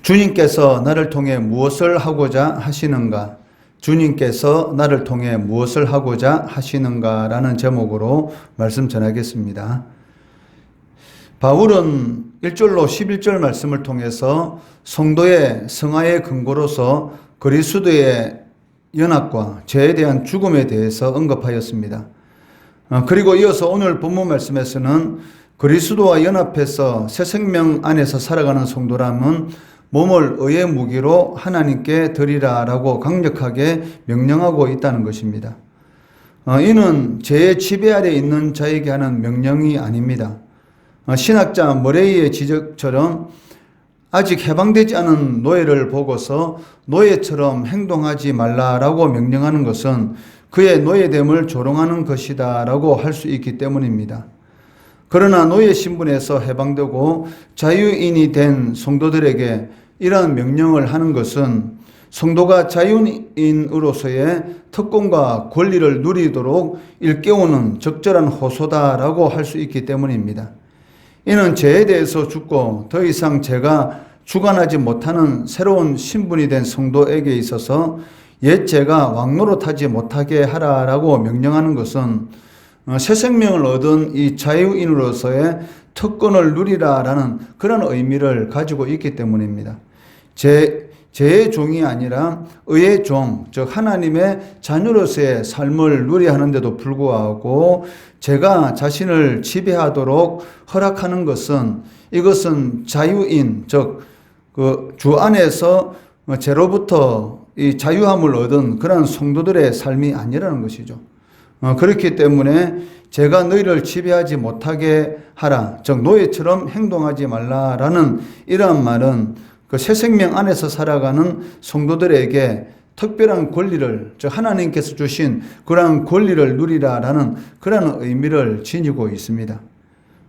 주님께서 나를 통해 무엇을 하고자 하시는가? 주님께서 나를 통해 무엇을 하고자 하시는가? 라는 제목으로 말씀 전하겠습니다. 바울은 1절로 11절 말씀을 통해서 성도의 성화의 근거로서 그리스도의 연합과 죄에 대한 죽음에 대해서 언급하였습니다. 그리고 이어서 오늘 본문 말씀에서는 그리스도와 연합해서 새 생명 안에서 살아가는 성도라면 몸을 의의 무기로 하나님께 드리라 라고 강력하게 명령하고 있다는 것입니다. 이는 죄의 지배 아래 있는 자에게 하는 명령이 아닙니다. 신학자 머레이의 지적처럼 아직 해방되지 않은 노예를 보고서 노예처럼 행동하지 말라라고 명령하는 것은 그의 노예됨을 조롱하는 것이다 라고 할 수 있기 때문입니다. 그러나 노예 신분에서 해방되고 자유인이 된 성도들에게 이러한 명령을 하는 것은 성도가 자유인으로서의 특권과 권리를 누리도록 일깨우는 적절한 호소다라고 할 수 있기 때문입니다. 이는 죄에 대해서 죽고 더 이상 죄가 주관하지 못하는 새로운 신분이 된 성도에게 있어서 옛 죄가 왕노릇하지 못하게 하라라고 명령하는 것은 새 생명을 얻은 이 자유인으로서의 특권을 누리라라는 그런 의미를 가지고 있기 때문입니다. 죄의 종이 아니라 의의 종, 즉 하나님의 자녀로서의 삶을 누려야 하는데도 불구하고 죄가 자신을 지배하도록 허락하는 것은 이것은 자유인, 즉 그 주 안에서 죄로부터 이 자유함을 얻은 그런 성도들의 삶이 아니라는 것이죠. 그렇기 때문에 제가 너희를 지배하지 못하게 하라, 즉 노예처럼 행동하지 말라라는 이러한 말은 그 새 생명 안에서 살아가는 성도들에게 특별한 권리를, 즉 하나님께서 주신 그러한 권리를 누리라라는 그런 의미를 지니고 있습니다.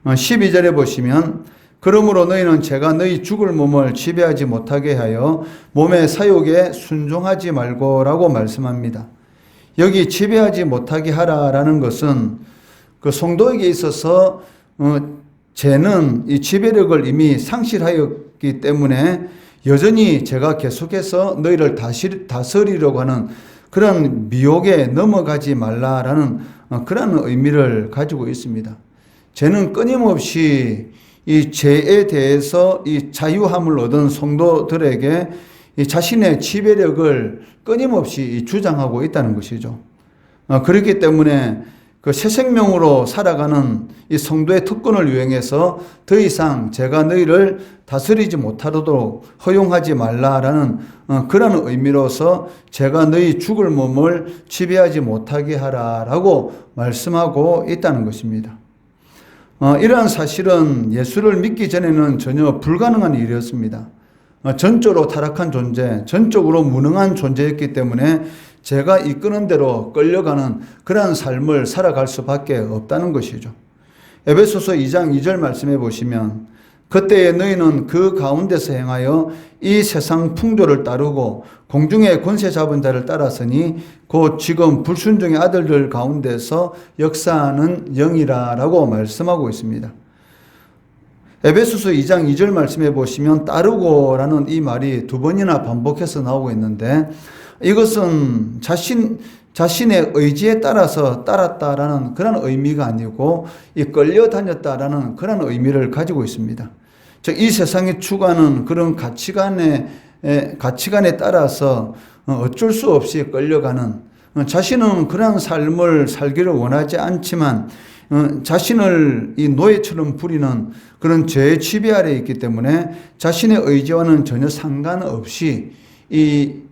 12절에 보시면 그러므로 너희는 제가 너희 죽을 몸을 지배하지 못하게 하여 몸의 사욕에 순종하지 말고 라고 말씀합니다. 여기 지배하지 못하게 하라라는 것은 그 성도에게 있어서 죄는 이 지배력을 이미 상실하였기 때문에 여전히 제가 계속해서 너희를 다스리려고 하는 그런 미혹에 넘어가지 말라라는 그런 의미를 가지고 있습니다. 죄는 끊임없이 이 죄에 대해서 이 자유함을 얻은 성도들에게 이 자신의 지배력을 끊임없이 주장하고 있다는 것이죠. 그렇기 때문에 그 새 생명으로 살아가는 이 성도의 특권을 이용해서 더 이상 제가 너희를 다스리지 못하도록 허용하지 말라라는 그런 의미로서 제가 너희 죽을 몸을 지배하지 못하게 하라라고 말씀하고 있다는 것입니다. 이러한 사실은 예수를 믿기 전에는 전혀 불가능한 일이었습니다. 전적으로 타락한 존재, 전적으로 무능한 존재였기 때문에 제가 이끄는 대로 끌려가는 그러한 삶을 살아갈 수밖에 없다는 것이죠. 에베소서 2장 2절 말씀해 보시면 그때에 너희는 그 가운데서 행하여 이 세상 풍조를 따르고 공중의 권세 잡은 자를 따랐으니 곧 지금 불순종의 아들들 가운데서 역사하는 영이라라고 말씀하고 있습니다. 에베소서 2장 2절 말씀해 보시면 따르고라는 이 말이 두 번이나 반복해서 나오고 있는데 이것은 자신의 의지에 따라서 따랐다라는 그런 의미가 아니고 이 끌려다녔다라는 그런 의미를 가지고 있습니다. 즉 이 세상이 추구하는 그런 가치관에 따라서 어쩔 수 없이 끌려가는, 자신은 그런 삶을 살기를 원하지 않지만 자신을 이 노예처럼 부리는 그런 죄의 지배 아래에 있기 때문에 자신의 의지와는 전혀 상관없이 이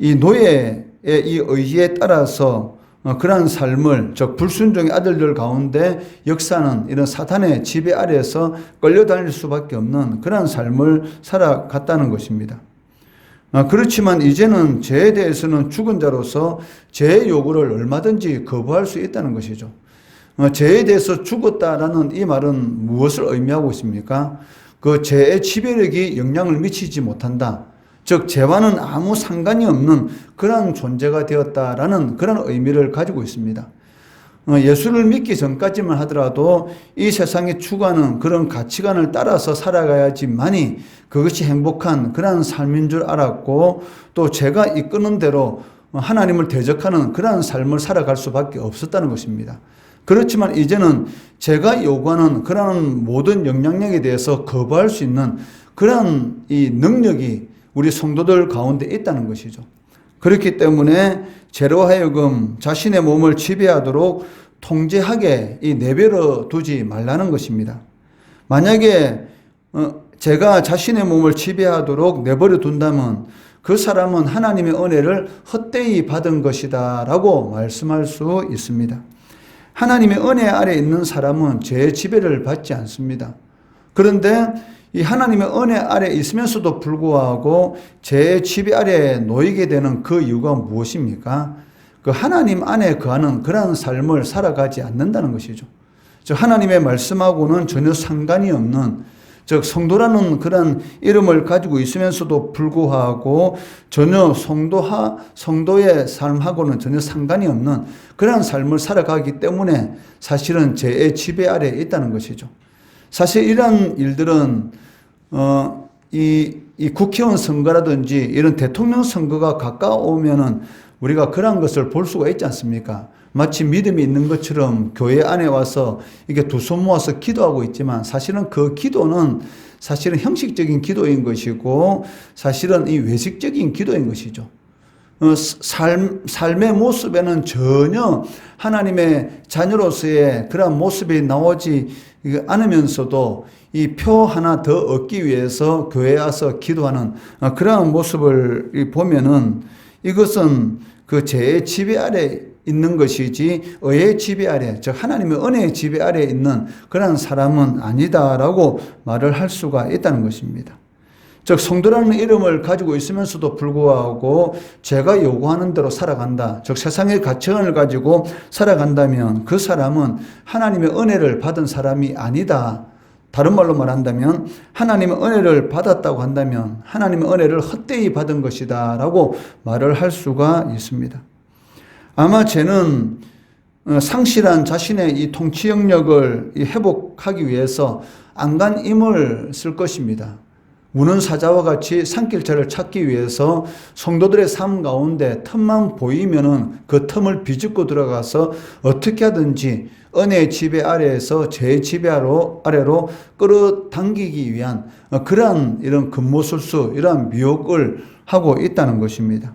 노예의 이 의지에 따라서 그러한 삶을, 즉 불순종의 아들들 가운데 역사하는 이런 사탄의 지배 아래에서 끌려다닐 수밖에 없는 그러한 삶을 살아갔다는 것입니다. 그렇지만 이제는 죄에 대해서는 죽은 자로서 죄의 요구를 얼마든지 거부할 수 있다는 것이죠. 죄에 대해서 죽었다라는 이 말은 무엇을 의미하고 있습니까? 그 죄의 지배력이 영향을 미치지 못한다. 즉 죄와는 아무 상관이 없는 그런 존재가 되었다라는 그런 의미를 가지고 있습니다. 예수를 믿기 전까지만 하더라도 이 세상에 추구하는 그런 가치관을 따라서 살아가야지만이 그것이 행복한 그런 삶인 줄 알았고, 또 제가 이끄는 대로 하나님을 대적하는 그런 삶을 살아갈 수밖에 없었다는 것입니다. 그렇지만 이제는 제가 요구하는 그런 모든 영향력에 대해서 거부할 수 있는 그런 이 능력이 우리 성도들 가운데 있다는 것이죠. 그렇기 때문에 죄로 하여금 자신의 몸을 지배하도록 통제하게 내버려 두지 말라는 것입니다. 만약에 제가 자신의 몸을 지배하도록 내버려 둔다면 그 사람은 하나님의 은혜를 헛되이 받은 것이다 라고 말씀할 수 있습니다. 하나님의 은혜 아래 있는 사람은 죄의 지배를 받지 않습니다. 그런데 이 하나님의 은혜 아래 있으면서도 불구하고 죄의 지배 아래 놓이게 되는 그 이유가 무엇입니까? 그 하나님 안에 거하는 그런 삶을 살아가지 않는다는 것이죠. 즉 하나님의 말씀하고는 전혀 상관이 없는, 즉 성도라는 그런 이름을 가지고 있으면서도 불구하고 전혀 성도의 삶하고는 전혀 상관이 없는 그런 삶을 살아가기 때문에 사실은 죄의 지배 아래에 있다는 것이죠. 사실 이런 일들은 이 국회의원 선거라든지 이런 대통령 선거가 가까우면은 우리가 그런 것을 볼 수가 있지 않습니까? 마치 믿음이 있는 것처럼 교회 안에 와서 이게 두 손 모아서 기도하고 있지만 사실은 그 기도는 사실은 형식적인 기도인 것이고 사실은 이 외식적인 기도인 것이죠. 삶의 모습에는 전혀 하나님의 자녀로서의 그런 모습이 나오지 않으면서도 이 표 하나 더 얻기 위해서 교회에 와서 기도하는 그런 모습을 보면은 이것은 그 죄의 지배 아래 있는 것이지 의의 지배 아래, 즉 하나님의 은혜의 지배 아래에 있는 그런 사람은 아니다라고 말을 할 수가 있다는 것입니다. 즉 성도라는 이름을 가지고 있으면서도 불구하고 제가 요구하는 대로 살아간다, 즉 세상의 가치관을 가지고 살아간다면 그 사람은 하나님의 은혜를 받은 사람이 아니다. 다른 말로 말한다면 하나님의 은혜를 받았다고 한다면 하나님의 은혜를 헛되이 받은 것이다 라고 말을 할 수가 있습니다. 아마 쟤는 상실한 자신의 이 통치 영역을 회복하기 위해서 안간힘을 쓸 것입니다. 우는 사자와 같이 산길차를 찾기 위해서 성도들의 삶 가운데 틈만 보이면은 그 틈을 비집고 들어가서 어떻게 하든지 은혜의 지배 아래에서 죄의 지배 아래로 끌어당기기 위한 그러한 이런 근모술수, 이러한 미혹을 하고 있다는 것입니다.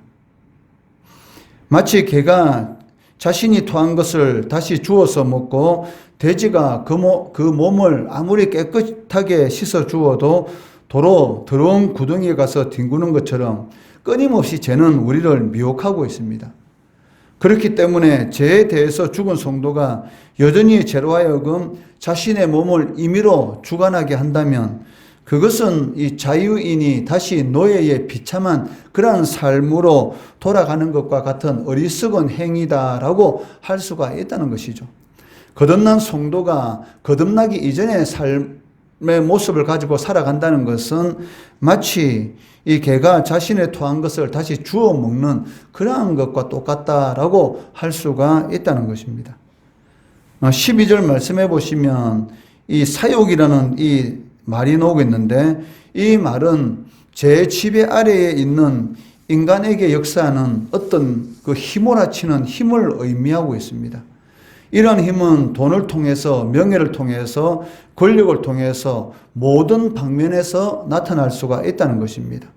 마치 개가 자신이 토한 것을 다시 주워서 먹고 돼지가 그 몸을 아무리 깨끗하게 씻어 주어도 도로 더러운 구덩이에 가서 뒹구는 것처럼 끊임없이 죄는 우리를 미혹하고 있습니다. 그렇기 때문에 죄에 대해서 죽은 성도가 여전히 죄로 하여금 자신의 몸을 임의로 주관하게 한다면 그것은 이 자유인이 다시 노예의 비참한 그러한 삶으로 돌아가는 것과 같은 어리석은 행위다라고 할 수가 있다는 것이죠. 거듭난 성도가 거듭나기 이전의 삶의 모습을 가지고 살아간다는 것은 마치 이 개가 자신의 토한 것을 다시 주워 먹는 그러한 것과 똑같다라고 할 수가 있다는 것입니다. 12절 말씀해 보시면 이 사욕이라는 이 말이 나오고 있는데 이 말은 제 지배 아래에 있는 인간에게 역사하는 어떤 그 휘몰아치는 힘을 의미하고 있습니다. 이런 힘은 돈을 통해서, 명예를 통해서, 권력을 통해서 모든 방면에서 나타날 수가 있다는 것입니다.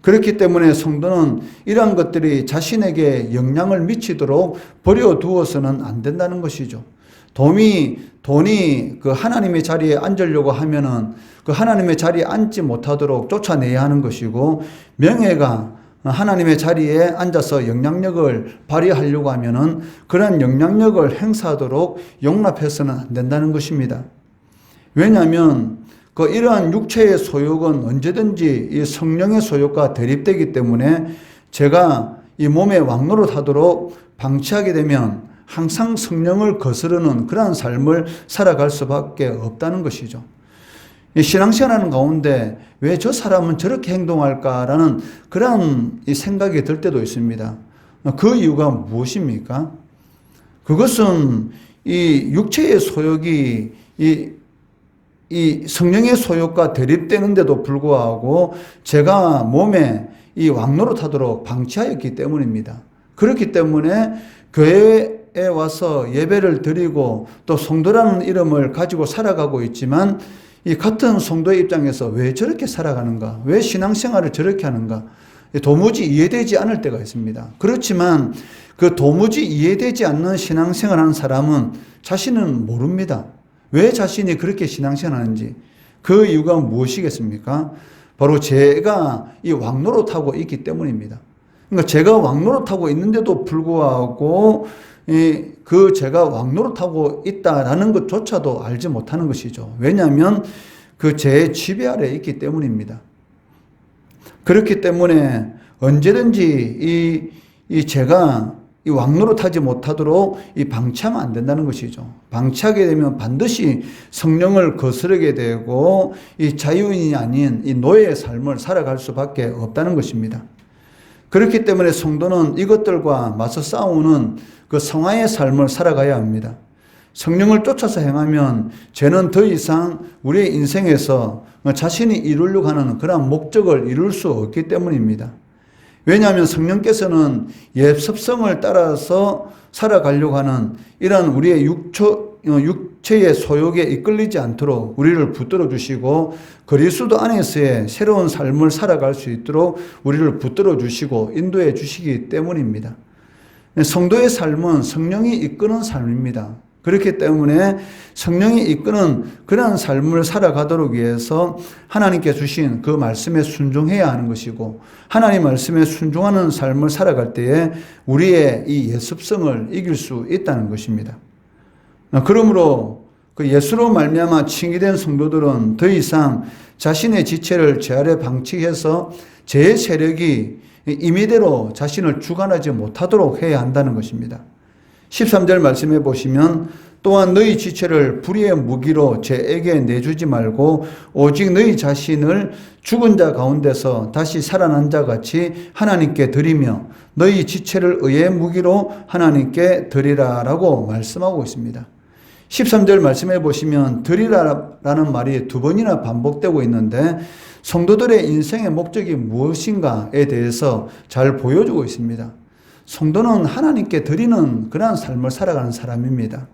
그렇기 때문에 성도는 이러한 것들이 자신에게 영향을 미치도록 버려두어서는 안 된다는 것이죠. 돈이 그 하나님의 자리에 앉으려고 하면은 그 하나님의 자리에 앉지 못하도록 쫓아내야 하는 것이고, 명예가 하나님의 자리에 앉아서 영향력을 발휘하려고 하면은 그런 영향력을 행사하도록 용납해서는 안 된다는 것입니다. 왜냐하면 이러한 육체의 소욕은 언제든지 이 성령의 소욕과 대립되기 때문에 제가 이 몸에 왕노릇하도록 방치하게 되면 항상 성령을 거스르는 그러한 삶을 살아갈 수밖에 없다는 것이죠. 신앙생활하는 가운데 왜 저 사람은 저렇게 행동할까라는 그런 생각이 들 때도 있습니다. 그 이유가 무엇입니까? 그것은 이 육체의 소욕이 이 성령의 소욕과 대립되는데도 불구하고 제가 몸에 이 왕노릇하도록 방치하였기 때문입니다. 그렇기 때문에 교회에 와서 예배를 드리고 또 성도라는 이름을 가지고 살아가고 있지만 이 같은 성도의 입장에서 왜 저렇게 살아가는가? 왜 신앙생활을 저렇게 하는가? 도무지 이해되지 않을 때가 있습니다. 그렇지만 그 도무지 이해되지 않는 신앙생활하는 사람은 자신은 모릅니다. 왜 자신이 그렇게 신앙생활하는지. 그 이유가 무엇이겠습니까? 바로 제가 이 왕노릇하고 있기 때문입니다. 그러니까 제가 왕노릇하고 있는데도 불구하고 그 제가 왕노릇하고 있다라는 것조차도 알지 못하는 것이죠. 왜냐하면 그 제 지배 아래에 있기 때문입니다. 그렇기 때문에 언제든지 제가 이 왕노릇하지 못하도록 이 방치하면 안 된다는 것이죠. 방치하게 되면 반드시 성령을 거스르게 되고 이 자유인이 아닌 이 노예의 삶을 살아갈 수밖에 없다는 것입니다. 그렇기 때문에 성도는 이것들과 맞서 싸우는 그 성화의 삶을 살아가야 합니다. 성령을 쫓아서 행하면 죄는 더 이상 우리의 인생에서 자신이 이루려고 하는 그런 목적을 이룰 수 없기 때문입니다. 왜냐하면 성령께서는 옛 습성을 따라서 살아가려고 하는 이런 우리의 육체의 소욕에 이끌리지 않도록 우리를 붙들어 주시고 그리스도 안에서의 새로운 삶을 살아갈 수 있도록 우리를 붙들어 주시고 인도해 주시기 때문입니다. 성도의 삶은 성령이 이끄는 삶입니다. 그렇기 때문에 성령이 이끄는 그러한 삶을 살아가도록 위해서 하나님께 주신 그 말씀에 순종해야 하는 것이고 하나님 말씀에 순종하는 삶을 살아갈 때에 우리의 이 예습성을 이길 수 있다는 것입니다. 그러므로 그 예수로 말미암아 칭의된 성도들은 더 이상 자신의 지체를 죄 아래 방치해서 죄의 세력이 임의대로 자신을 주관하지 못하도록 해야 한다는 것입니다. 13절 말씀해 보시면 또한 너희 지체를 불의의 무기로 죄에게 내주지 말고 오직 너희 자신을 죽은 자 가운데서 다시 살아난 자 같이 하나님께 드리며 너희 지체를 의의 무기로 하나님께 드리라라고 말씀하고 있습니다. 13절 말씀해 보시면 드리라라는 말이 두 번이나 반복되고 있는데 성도들의 인생의 목적이 무엇인가에 대해서 잘 보여주고 있습니다. 성도는 하나님께 드리는 그러한 삶을 살아가는 사람입니다.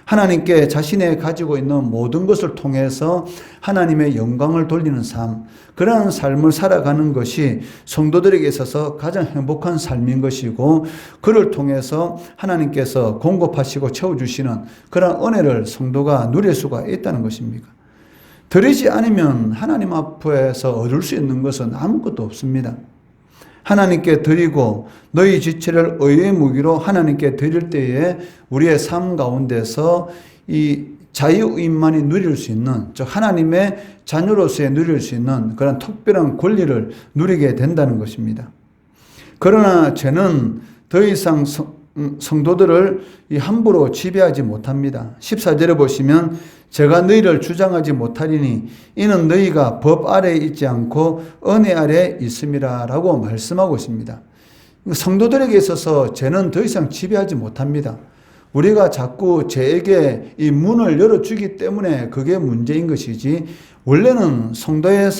하나님께 자신의 가지고 있는 모든 것을 통해서 하나님의 영광을 돌리는 삶, 그러한 삶을 살아가는 것이 성도들에게 있어서 가장 행복한 삶인 것이고 그를 통해서 하나님께서 공급하시고 채워주시는 그러한 은혜를 성도가 누릴 수가 있다는 것입니다. 드리지 않으면 하나님 앞에서 얻을 수 있는 것은 아무것도 없습니다. 하나님께 드리고 너희 지체를 의의 무기로 하나님께 드릴 때에 우리의 삶 가운데서 이 자유의만이 누릴 수 있는, 즉 하나님의 자녀로서의 누릴 수 있는 그런 특별한 권리를 누리게 된다는 것입니다. 그러나 죄는 더 이상 성도들을 함부로 지배하지 못합니다. 14절에 보시면 제가 너희를 주장하지 못하리니 이는 너희가 법 아래에 있지 않고 은혜 아래에 있음이라 라고 말씀하고 있습니다. 성도들에게 있어서 죄는 더 이상 지배하지 못합니다. 우리가 자꾸 죄에게 이 문을 열어주기 때문에 그게 문제인 것이지 원래는 성도의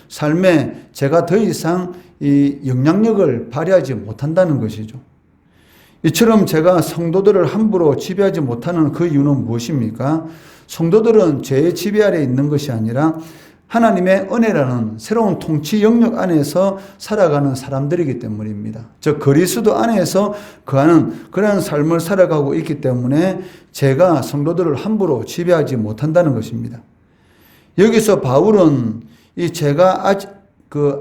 삶에 죄가 더 이상 이 영향력을 발휘하지 못한다는 것이죠. 이처럼 제가 성도들을 함부로 지배하지 못하는 그 이유는 무엇입니까? 성도들은 죄의 지배 아래에 있는 것이 아니라 하나님의 은혜라는 새로운 통치 영역 안에서 살아가는 사람들이기 때문입니다. 즉 그리스도 안에서 거하는 그런 삶을 살아가고 있기 때문에 제가 성도들을 함부로 지배하지 못한다는 것입니다. 여기서 바울은 이 죄가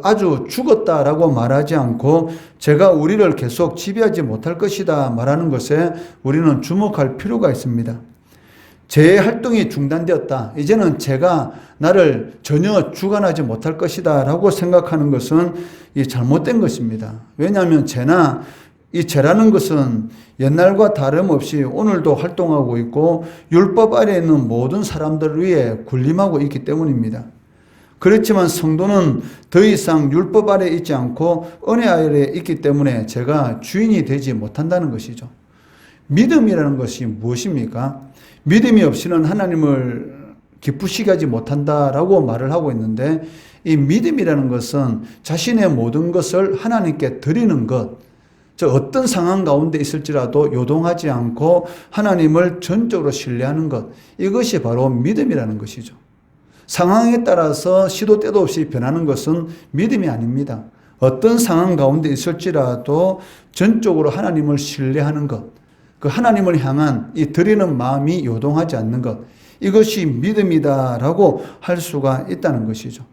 아주 죽었다라고 말하지 않고 제가 우리를 계속 지배하지 못할 것이다 말하는 것에 우리는 주목할 필요가 있습니다. 죄의 활동이 중단되었다. 이제는 죄가 나를 전혀 주관하지 못할 것이다 라고 생각하는 것은 잘못된 것입니다. 왜냐하면 이 죄라는 것은 옛날과 다름없이 오늘도 활동하고 있고 율법 아래에 있는 모든 사람들 위에 군림하고 있기 때문입니다. 그렇지만 성도는 더 이상 율법 아래에 있지 않고 은혜 아래에 있기 때문에 죄가 주인이 되지 못한다는 것이죠. 믿음이라는 것이 무엇입니까? 믿음이 없이는 하나님을 기쁘시게 하지 못한다라고 말을 하고 있는데, 이 믿음이라는 것은 자신의 모든 것을 하나님께 드리는 것, 즉 어떤 상황 가운데 있을지라도 요동하지 않고 하나님을 전적으로 신뢰하는 것, 이것이 바로 믿음이라는 것이죠. 상황에 따라서 시도 때도 없이 변하는 것은 믿음이 아닙니다. 어떤 상황 가운데 있을지라도 전적으로 하나님을 신뢰하는 것, 그 하나님을 향한 이 드리는 마음이 요동하지 않는 것, 이것이 믿음이다라고 할 수가 있다는 것이죠.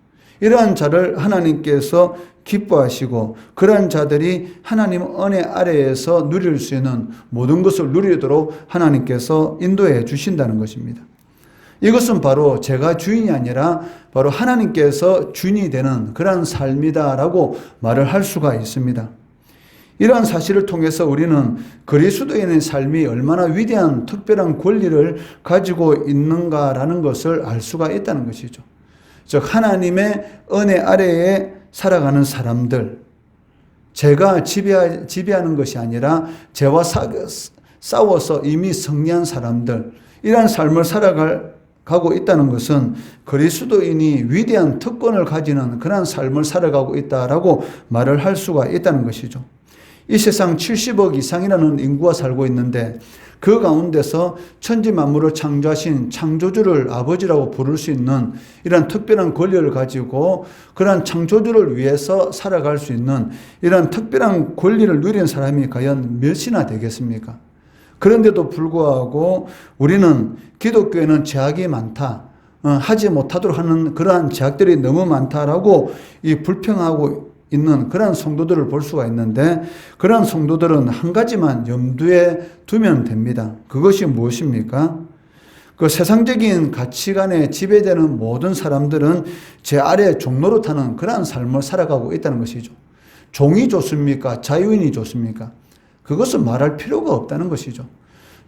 이러한 자를 하나님께서 기뻐하시고 그러한 자들이 하나님 은혜 아래에서 누릴 수 있는 모든 것을 누리도록 하나님께서 인도해 주신다는 것입니다. 이것은 바로 제가 주인이 아니라 바로 하나님께서 주인이 되는 그러한 삶이다라고 말을 할 수가 있습니다. 이러한 사실을 통해서 우리는 그리스도인의 삶이 얼마나 위대한 특별한 권리를 가지고 있는가라는 것을 알 수가 있다는 것이죠. 즉 하나님의 은혜 아래에 살아가는 사람들, 죄가 지배하는 것이 아니라 죄와 싸워서 이미 승리한 사람들, 이러한 삶을 살아가고 있다는 것은 그리스도인이 위대한 특권을 가지는 그러한 삶을 살아가고 있다라고 말을 할 수가 있다는 것이죠. 이 세상 70억 이상이라는 인구가 살고 있는데 그 가운데서 천지 만물을 창조하신 창조주를 아버지라고 부를 수 있는 이런 특별한 권리를 가지고 그러한 창조주를 위해서 살아갈 수 있는 이런 특별한 권리를 누린 사람이 과연 몇이나 되겠습니까? 그런데도 불구하고 우리는 기독교에는 죄악이 많다, 하지 못하도록 하는 그러한 죄악들이 너무 많다라고 이 불평하고 있는 그런 성도들을 볼 수가 있는데, 그런 성도들은 한 가지만 염두에 두면 됩니다. 그것이 무엇입니까? 그 세상적인 가치관에 지배되는 모든 사람들은 제 아래 종로로 타는 그러한 삶을 살아가고 있다는 것이죠. 종이 좋습니까? 자유인이 좋습니까? 그것은 말할 필요가 없다는 것이죠.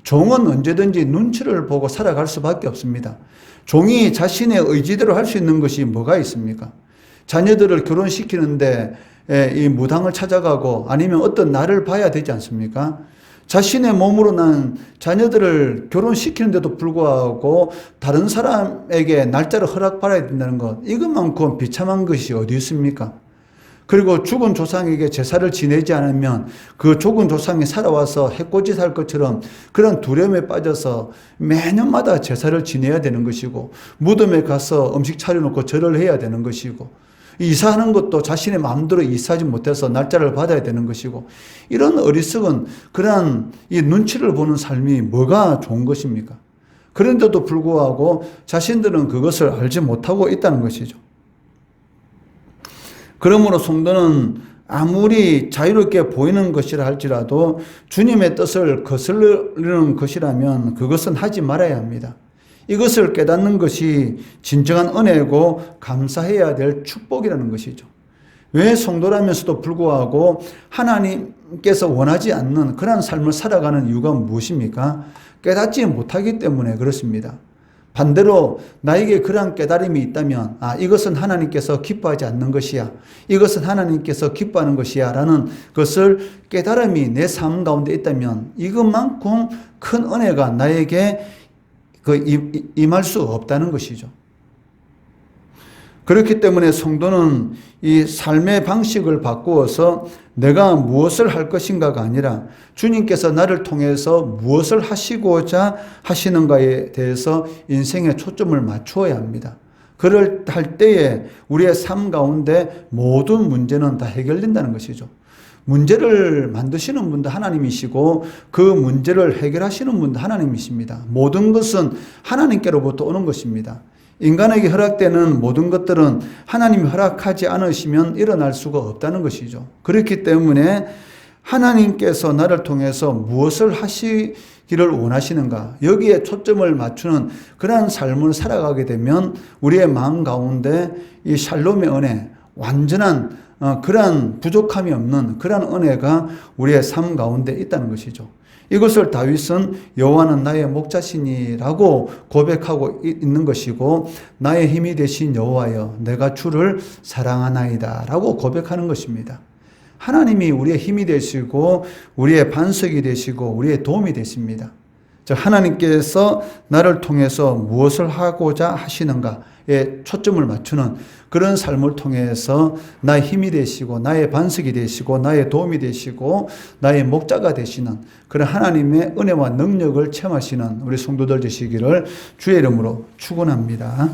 종은 언제든지 눈치를 보고 살아갈 수밖에 없습니다. 종이 자신의 의지대로 할 수 있는 것이 뭐가 있습니까? 자녀들을 결혼시키는데 이 무당을 찾아가고 아니면 어떤 날을 봐야 되지 않습니까? 자신의 몸으로 난 자녀들을 결혼시키는데도 불구하고 다른 사람에게 날짜를 허락받아야 된다는 것, 이것만큼 비참한 것이 어디 있습니까? 그리고 죽은 조상에게 제사를 지내지 않으면 그 죽은 조상이 살아와서 해코지 할 것처럼 그런 두려움에 빠져서 매년마다 제사를 지내야 되는 것이고, 무덤에 가서 음식 차려놓고 절을 해야 되는 것이고, 이사하는 것도 자신의 마음대로 이사하지 못해서 날짜를 받아야 되는 것이고, 이런 어리석은 그러한 이 눈치를 보는 삶이 뭐가 좋은 것입니까? 그런데도 불구하고 자신들은 그것을 알지 못하고 있다는 것이죠. 그러므로 성도는 아무리 자유롭게 보이는 것이라 할지라도 주님의 뜻을 거스르는 것이라면 그것은 하지 말아야 합니다. 이것을 깨닫는 것이 진정한 은혜고 감사해야 될 축복이라는 것이죠. 왜 성도라면서도 불구하고 하나님께서 원하지 않는 그런 삶을 살아가는 이유가 무엇입니까? 깨닫지 못하기 때문에 그렇습니다. 반대로 나에게 그러한 깨달음이 있다면, 이것은 하나님께서 기뻐하지 않는 것이야, 이것은 하나님께서 기뻐하는 것이야 라는 것을 깨달음이 내 삶 가운데 있다면 이것만큼 큰 은혜가 나에게 임할 수 없다는 것이죠. 그렇기 때문에 성도는 이 삶의 방식을 바꾸어서 내가 무엇을 할 것인가가 아니라 주님께서 나를 통해서 무엇을 하시고자 하시는가에 대해서 인생의 초점을 맞추어야 합니다. 그럴 때에 우리의 삶 가운데 모든 문제는 다 해결된다는 것이죠. 문제를 만드시는 분도 하나님이시고 그 문제를 해결하시는 분도 하나님이십니다. 모든 것은 하나님께로부터 오는 것입니다. 인간에게 허락되는 모든 것들은 하나님이 허락하지 않으시면 일어날 수가 없다는 것이죠. 그렇기 때문에 하나님께서 나를 통해서 무엇을 하시기를 원하시는가, 여기에 초점을 맞추는 그러한 삶을 살아가게 되면 우리의 마음 가운데 이 샬롬의 은혜, 완전한 그러한 부족함이 없는 그러한 은혜가 우리의 삶 가운데 있다는 것이죠. 이것을 다윗은 여호와는 나의 목자시니라고 고백하고 있는 것이고, 나의 힘이 되신 여호와여 내가 주를 사랑하나이다 라고 고백하는 것입니다. 하나님이 우리의 힘이 되시고 우리의 반석이 되시고 우리의 도움이 되십니다. 즉 하나님께서 나를 통해서 무엇을 하고자 하시는가에 초점을 맞추는 그런 삶을 통해서 나의 힘이 되시고 나의 반석이 되시고 나의 도움이 되시고 나의 목자가 되시는 그런 하나님의 은혜와 능력을 체험하시는 우리 성도들 되시기를 주의 이름으로 축원합니다.